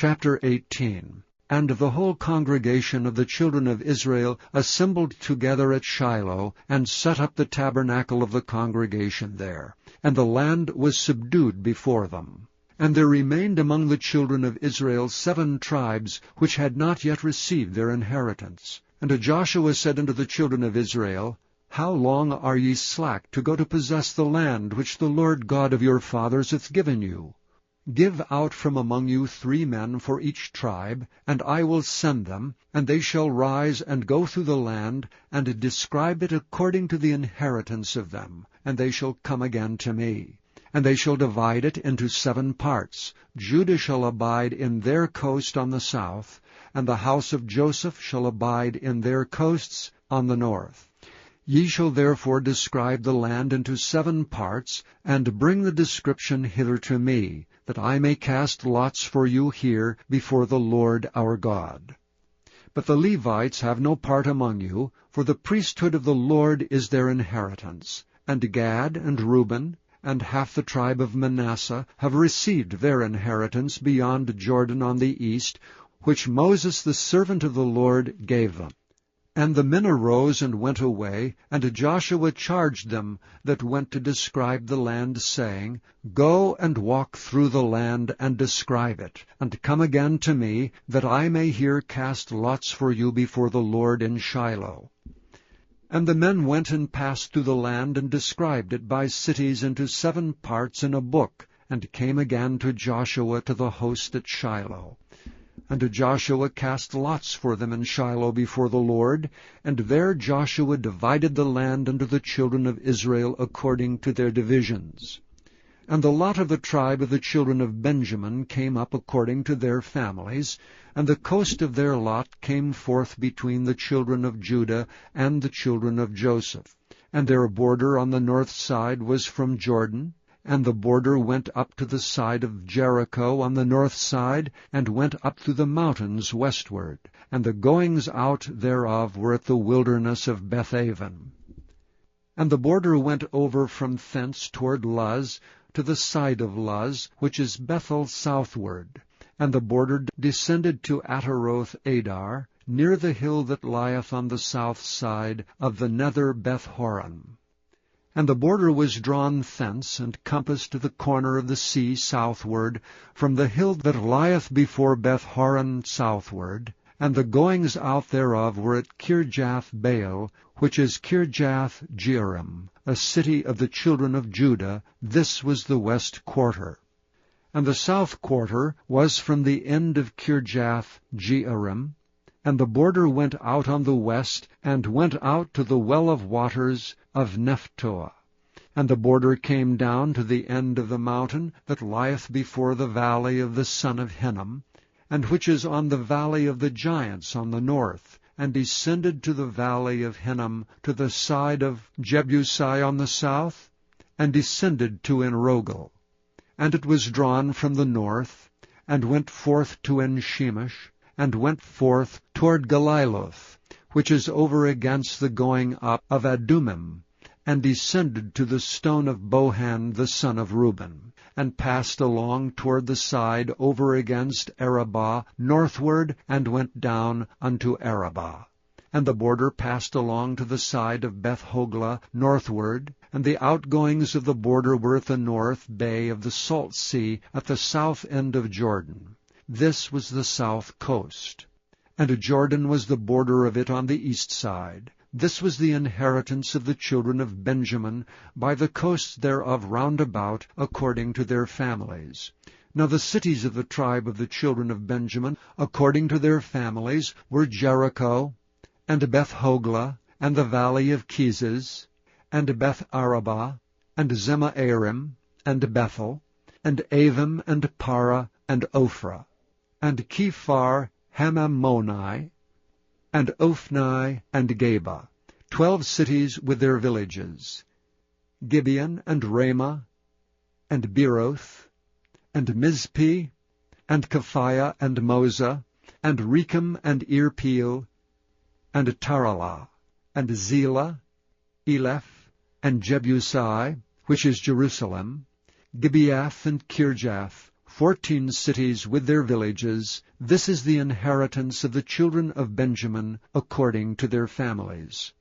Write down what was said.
Chapter 18. And the whole congregation of the children of Israel assembled together at Shiloh, and set up the tabernacle of the congregation there. And the land was subdued before them. And there remained among the children of Israel 7 tribes, which had not yet received their inheritance. And Joshua said unto the children of Israel, How long are ye slack to go to possess the land which the Lord God of your fathers hath given you? Give out from among you 3 men for each tribe, and I will send them, and they shall rise and go through the land, and describe it according to the inheritance of them, and they shall come again to me. And they shall divide it into 7 parts. Judah shall abide in their coast on the south, and the house of Joseph shall abide in their coasts on the north. Ye shall therefore describe the land into 7 parts, and bring the description hither to me, that I may cast lots for you here before the Lord our God. But the Levites have no part among you, for the priesthood of the Lord is their inheritance. And Gad and Reuben, and half the tribe of Manasseh, have received their inheritance beyond Jordan on the east, which Moses the servant of the Lord gave them. And the men arose and went away, and Joshua charged them that went to describe the land, saying, Go and walk through the land, and describe it, and come again to me, that I may here cast lots for you before the Lord in Shiloh. And the men went and passed through the land, and described it by cities into 7 parts in a book, and came again to Joshua to the host at Shiloh. And Joshua cast lots for them in Shiloh before the Lord, and there Joshua divided the land unto the children of Israel according to their divisions. And the lot of the tribe of the children of Benjamin came up according to their families, and the coast of their lot came forth between the children of Judah and the children of Joseph. And their border on the north side was from Jordan, and the border went up to the side of Jericho on the north side, and went up through the mountains westward. And the goings out thereof were at the wilderness of Bethaven. And the border went over from thence toward Luz, to the side of Luz, which is Bethel southward. And the border descended to Ataroth Adar, near the hill that lieth on the south side of the nether Beth-horon. And the border was drawn thence, and compassed to the corner of the sea southward, from the hill that lieth before Beth-horon southward. And the goings out thereof were at Kirjath-baal, which is Kirjath-jearim, a city of the children of Judah. This was the west quarter. And the south quarter was from the end of Kirjath-jearim, and the border went out on the west, and went out to the well of waters of Nephtoah. And the border came down to the end of the mountain that lieth before the valley of the son of Hinnom, and which is on the valley of the giants on the north, and descended to the valley of Hinnom to the side of Jebusai on the south, and descended to Enrogel. And it was drawn from the north, and went forth to En-shemesh, and went forth toward Galiloth, which is over against the going up of Adumim, and descended to the stone of Bohan the son of Reuben, and passed along toward the side over against Arabah northward, and went down unto Arabah. And the border passed along to the side of Beth-hoglah northward, and the outgoings of the border were at the north bay of the salt sea at the south end of Jordan. This was the south coast. And Jordan was the border of it on the east side. This was the inheritance of the children of Benjamin, by the coasts thereof round about, according to their families. Now the cities of the tribe of the children of Benjamin, according to their families, were Jericho, and Beth-hoglah, and the valley of Keziz, and Beth-arabah, and Zemaarim, and Bethel, and Avim, and Para, and Ophrah, and Kephar Hamammoni, and Ophni, and Geba, 12 cities with their villages, Gibeon, and Ramah, and Beeroth, and Mizpeh, and Kephaiah, and Moza, and Rechem, and Irpeel, and Taralah, and Zelah, Eleph, and Jebusai, which is Jerusalem, Gibeath, and Kirjath, 14 cities with their villages. This is the inheritance of the children of Benjamin according to their families.